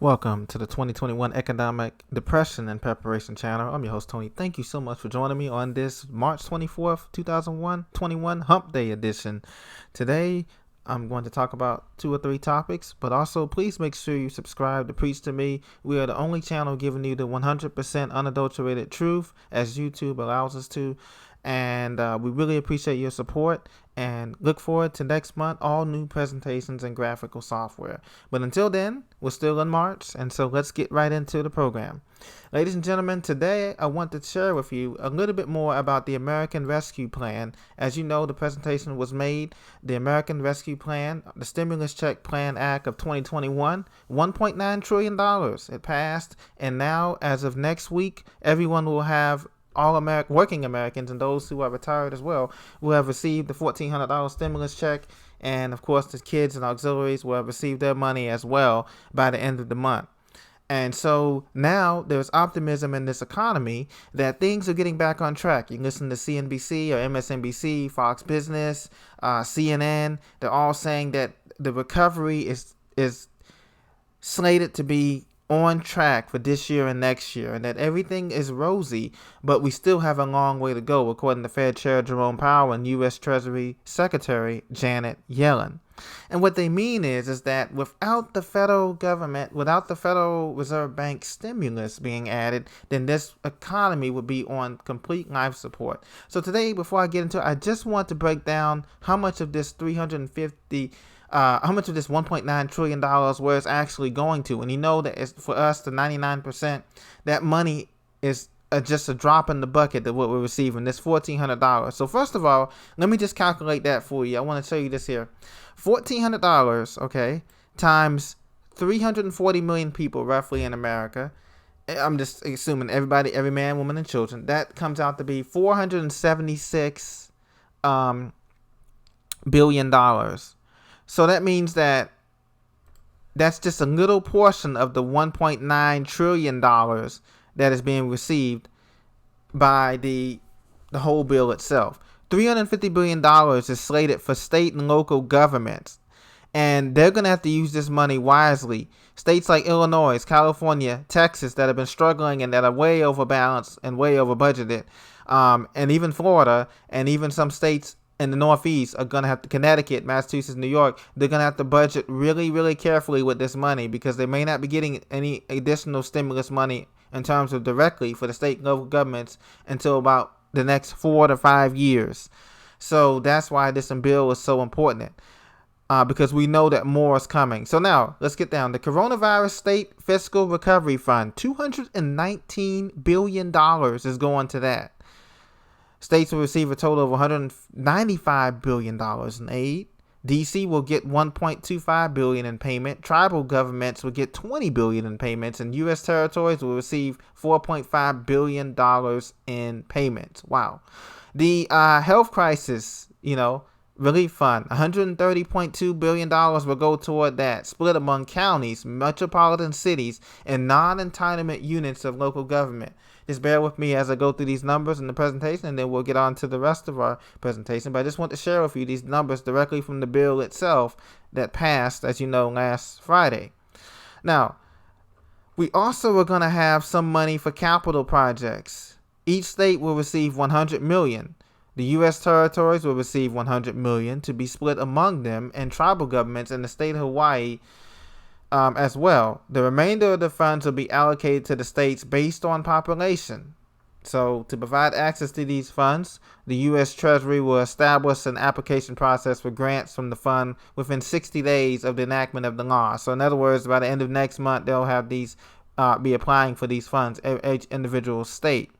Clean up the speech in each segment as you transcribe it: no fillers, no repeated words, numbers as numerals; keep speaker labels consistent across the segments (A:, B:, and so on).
A: Welcome to the 2021 Economic Depression and Preparation Channel. I'm your host, Tony. Thank you so much for joining me on this March 24th, 2021 Hump Day edition. Today, I'm going to talk about 2 or 3 topics, but also please make sure you subscribe to Preach to Me. We are the only channel giving you the 100% unadulterated truth as YouTube allows us to. And we really appreciate your support and look forward to next month, all new presentations and graphical software. But until then, we're still in March, and so let's get right into the program. Ladies and gentlemen, today I want to share with you a little bit more about the American Rescue Plan. As you know, the presentation was made, the American Rescue Plan, the Stimulus Check Plan Act of 2021, $1.9 trillion. It passed, and now, as of next week, everyone will have working Americans and those who are retired as well will have received the $1,400 stimulus check, and of course the kids and auxiliaries will have received their money as well by the end of the month. And so now there's optimism in this economy that things are getting back on track. You can listen to CNBC or MSNBC, Fox Business, CNN. They're all saying that the recovery is slated to be on track for this year and next year, and that everything is rosy, but we still have a long way to go, according to Fed Chair Jerome Powell and U.S. Treasury Secretary Janet Yellen. And what they mean is that without the federal government, without the Federal Reserve Bank stimulus being added, then this economy would be on complete life support. So today, before I get into it, I just want to break down how much of this $1.9 trillion where it's actually going to. And you know that it's, for us, the 99%, that money is just a drop in the bucket of what we're receiving, this $1,400. So first of all, let me just calculate that for you. I want to show you this here. $1,400, okay, times 340 million people roughly in America. I'm just assuming everybody, every man, woman, and children. That comes out to be $476 billion. So that means that that's just a little portion of the $1.9 trillion that is being received by the whole bill itself. $350 billion is slated for state and local governments, and they're going to have to use this money wisely. States like Illinois, California, Texas that have been struggling and that are way over balanced and way over budgeted, and even Florida and even some states in the Northeast are going to have to, Connecticut, Massachusetts, New York, they're going to have to budget really, really carefully with this money because they may not be getting any additional stimulus money in terms of directly for the state and local governments until about the next 4 to 5 years. So that's why this bill is so important, because we know that more is coming. So now let's get down. The Coronavirus State Fiscal Recovery Fund, $219 billion is going to that. States will receive a total of $195 billion in aid. D.C. will get $1.25 billion in payment. Tribal governments will get $20 billion in payments, and U.S. territories will receive $4.5 billion in payments. Wow. The health crisis, relief fund, $130.2 billion will go toward that, split among counties, metropolitan cities, and non-entitlement units of local government. Just bear with me as I go through these numbers in the presentation, and then we'll get on to the rest of our presentation. But I just want to share with you these numbers directly from the bill itself that passed, as you know, last Friday. Now, we also are going to have some money for capital projects. Each state will receive $100 million. The U.S. territories will receive $100 million to be split among them, and tribal governments in the state of Hawaii as well. The remainder of the funds will be allocated to the states based on population. So to provide access to these funds, the U.S. Treasury will establish an application process for grants from the fund within 60 days of the enactment of the law. So in other words, by the end of next month, they'll have these be applying for these funds, each individual state.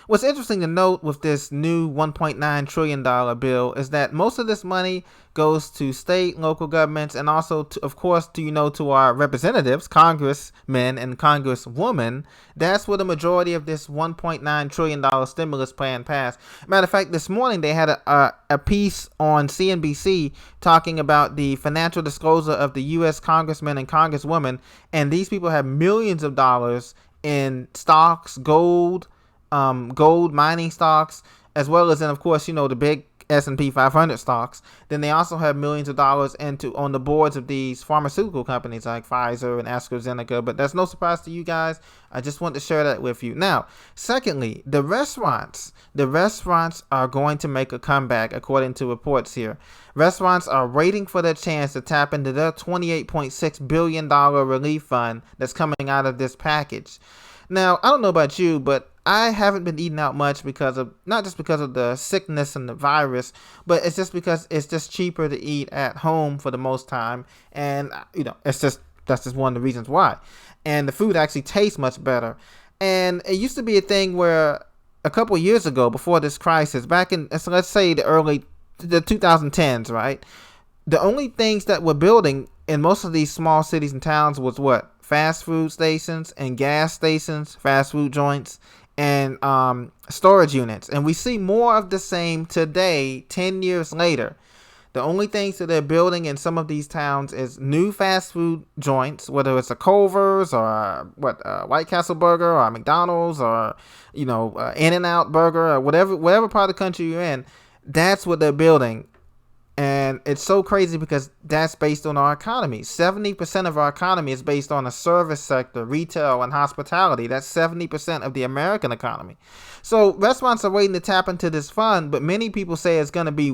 A: What's interesting to note with this new $1.9 trillion bill is that most of this money goes to state, local governments, and also, of course, to our representatives, congressmen and congresswomen. That's where the majority of this $1.9 trillion stimulus plan passed. Matter of fact, this morning they had a piece on CNBC talking about the financial disclosure of the U.S. congressmen and congresswomen, and these people have millions of dollars in stocks, gold mining stocks, as well as, and of course, the big S&P 500 stocks. Then they also have millions of dollars into on the boards of these pharmaceutical companies like Pfizer and AstraZeneca. But that's no surprise to you guys. I just want to share that with you. Now, secondly, the restaurants are going to make a comeback according to reports here. Restaurants are waiting for their chance to tap into their $28.6 billion relief fund that's coming out of this package. Now, I don't know about you, but I haven't been eating out much because of, not just because of the sickness and the virus, but it's just because it's just cheaper to eat at home for the most time. And, that's just one of the reasons why. And the food actually tastes much better. And it used to be a thing where a couple of years ago, before this crisis, back in, so let's say the 2010s, right? The only things that were building in most of these small cities and towns was what? Fast food stations and gas stations, fast food joints, and storage units. And we see more of the same today, 10 years later. The only things that they're building in some of these towns is new fast food joints, whether it's a Culver's or White Castle Burger or McDonald's or, In-N-Out Burger or whatever part of the country you're in. That's what they're building. And it's so crazy because that's based on our economy. 70% of our economy is based on the service sector, retail, and hospitality. That's 70% of the American economy. So restaurants are waiting to tap into this fund, but many people say it's going to be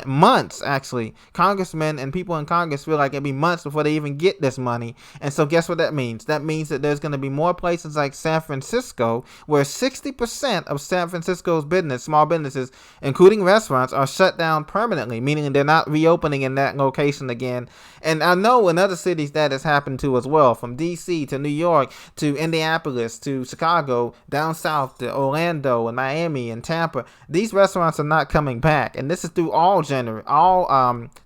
A: months, actually. Congressmen and people in Congress feel like it'll be months before they even get this money. And so guess what that means? That means that there's going to be more places like San Francisco, where 60% of San Francisco's small businesses, including restaurants, are shut down permanently, meaning they're not reopening in that location again. And I know in other cities that has happened to as well, from DC to New York to Indianapolis to Chicago, down south to Orlando and Miami and Tampa. These restaurants are not coming back, and this is through all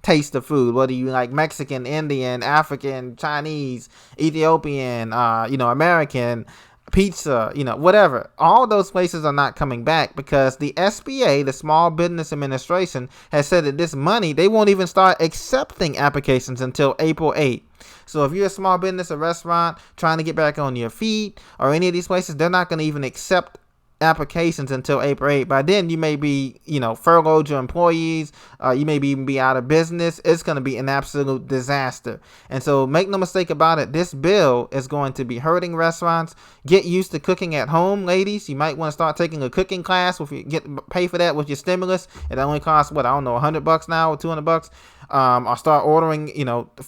A: taste of food, whether you like Mexican, Indian, African, Chinese, Ethiopian, American, pizza, whatever. All those places are not coming back because the SBA, the Small Business Administration, has said that this money, they won't even start accepting applications until April 8th. So if you're a small business, a restaurant, trying to get back on your feet, or any of these places, they're not going to even accept applications until April 8th. By then, you may be, furloughed your employees. You may even be out of business. It's going to be an absolute disaster. And so make no mistake about it, this bill is going to be hurting restaurants. Get used to cooking at home, ladies. You might want to start taking a cooking class. If you pay for that with your stimulus, it only costs $100 now or $200. Or start ordering,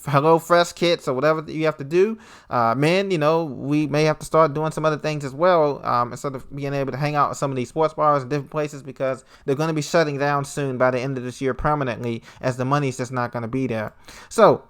A: Hello Fresh kits or whatever you have to do. Men, we may have to start doing some other things as well, instead of being able to hang out at some of these sports bars and different places, because they're going to be shutting down soon by the end of this year permanently, as the money's just not going to be there. So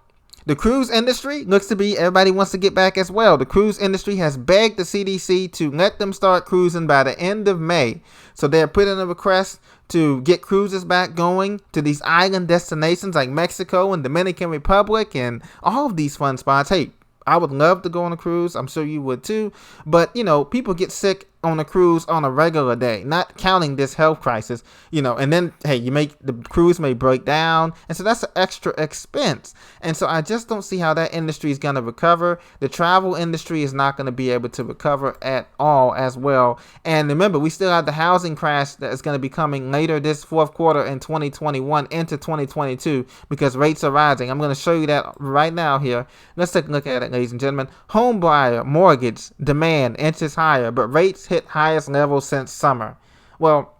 A: the cruise industry looks to be, everybody wants to get back as well. The cruise industry has begged the CDC to let them start cruising by the end of May. So they're putting a request to get cruises back going to these island destinations like Mexico and Dominican Republic and all of these fun spots. Hey, I would love to go on a cruise. I'm sure you would too. But, people get sick on a cruise on a regular day, not counting this health crisis, and then, hey, the cruise may break down. And so that's an extra expense. And so I just don't see how that industry is going to recover. The travel industry is not going to be able to recover at all as well. And remember, we still have the housing crash that is going to be coming later this fourth quarter in 2021 into 2022 because rates are rising. I'm going to show you that right now here. Let's take a look at it, ladies and gentlemen. Home buyer mortgage demand inches higher, but rates hit highest level since summer. Well,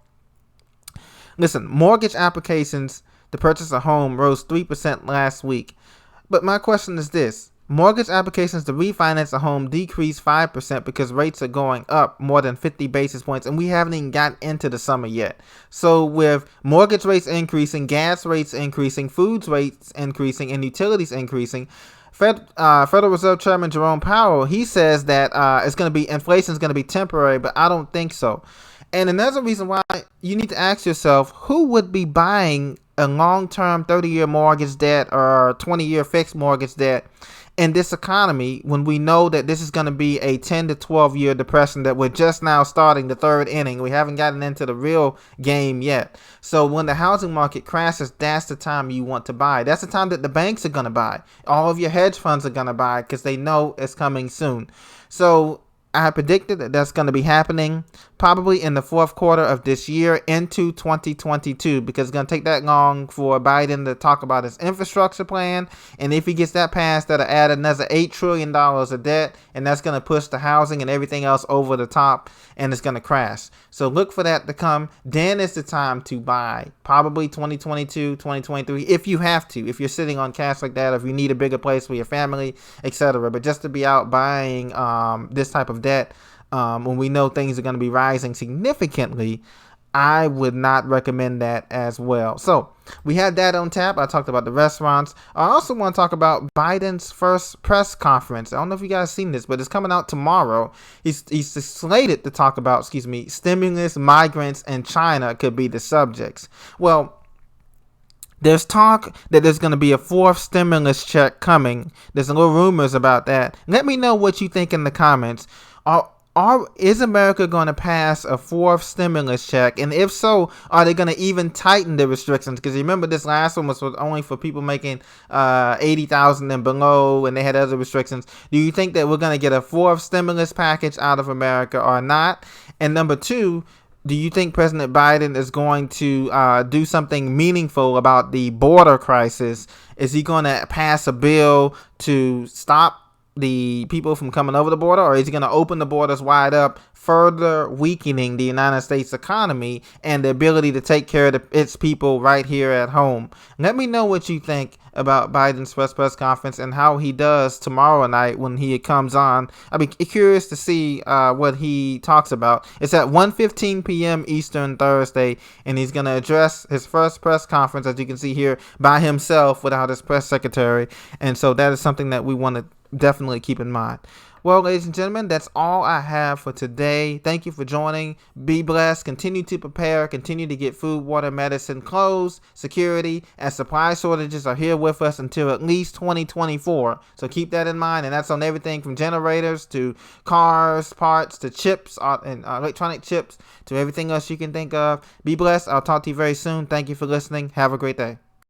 A: listen, mortgage applications to purchase a home rose 3% last week. But my question is this. Mortgage applications to refinance a home decreased 5% because rates are going up more than 50 basis points, and we haven't even gotten into the summer yet. So with mortgage rates increasing, gas rates increasing, food rates increasing, and utilities increasing, Federal Reserve Chairman Jerome Powell, he says that inflation is going to be temporary, but I don't think so. And another reason why you need to ask yourself, who would be buying a long-term 30-year mortgage debt or 20-year fixed mortgage debt in this economy when we know that this is going to be a 10 to 12-year depression that we're just now starting the third inning. We haven't gotten into the real game yet. So when the housing market crashes, that's the time you want to buy. That's the time that the banks are going to buy. All of your hedge funds are going to buy because they know it's coming soon. So I predicted that that's going to be happening. probably in the fourth quarter of this year into 2022, because it's going to take that long for Biden to talk about his infrastructure plan. And if he gets that passed, that'll add another $8 trillion of debt, and that's going to push the housing and everything else over the top, and it's going to crash. So look for that to come. Then is the time to buy, probably 2022, 2023, if you have to, if you're sitting on cash like that, or if you need a bigger place for your family, etc. But just to be out buying this type of debt, when we know things are going to be rising significantly, I would not recommend that as well. So we had that on tap. I talked about the restaurants. I also want to talk about Biden's first press conference. I don't know if you guys seen this, but it's coming out tomorrow. He's slated to talk about, stimulus, migrants, and China could be the subjects. Well, there's talk that there's going to be a fourth stimulus check coming. There's a little rumors about that. Let me know what you think in the comments. Is America going to pass a fourth stimulus check? And if so, are they going to even tighten the restrictions? Because remember, this last one was only for people making $80,000 and below, and they had other restrictions. Do you think that we're going to get a fourth stimulus package out of America or not? And number two, do you think President Biden is going to do something meaningful about the border crisis? Is he going to pass a bill to stop the people from coming over the border, or is he going to open the borders wide up, further weakening the United States economy and the ability to take care of its people right here at home? Let me know what you think about Biden's first press conference and how he does tomorrow night when he comes on. I'd be curious to see what he talks about. It's at 1:15 p.m. Eastern Thursday, and he's going to address his first press conference, as you can see here, by himself without his press secretary. And so that is something that we want to definitely keep in mind. Well, ladies and gentlemen, that's all I have for today. Thank you for joining. Be blessed. Continue to prepare. Continue to get food, water, medicine, clothes, security, as supply shortages are here with us until at least 2024. So keep that in mind. And that's on everything from generators to cars, parts, to chips and electronic chips, to everything else you can think of. Be blessed. I'll talk to you very soon. Thank you for listening. Have a great day.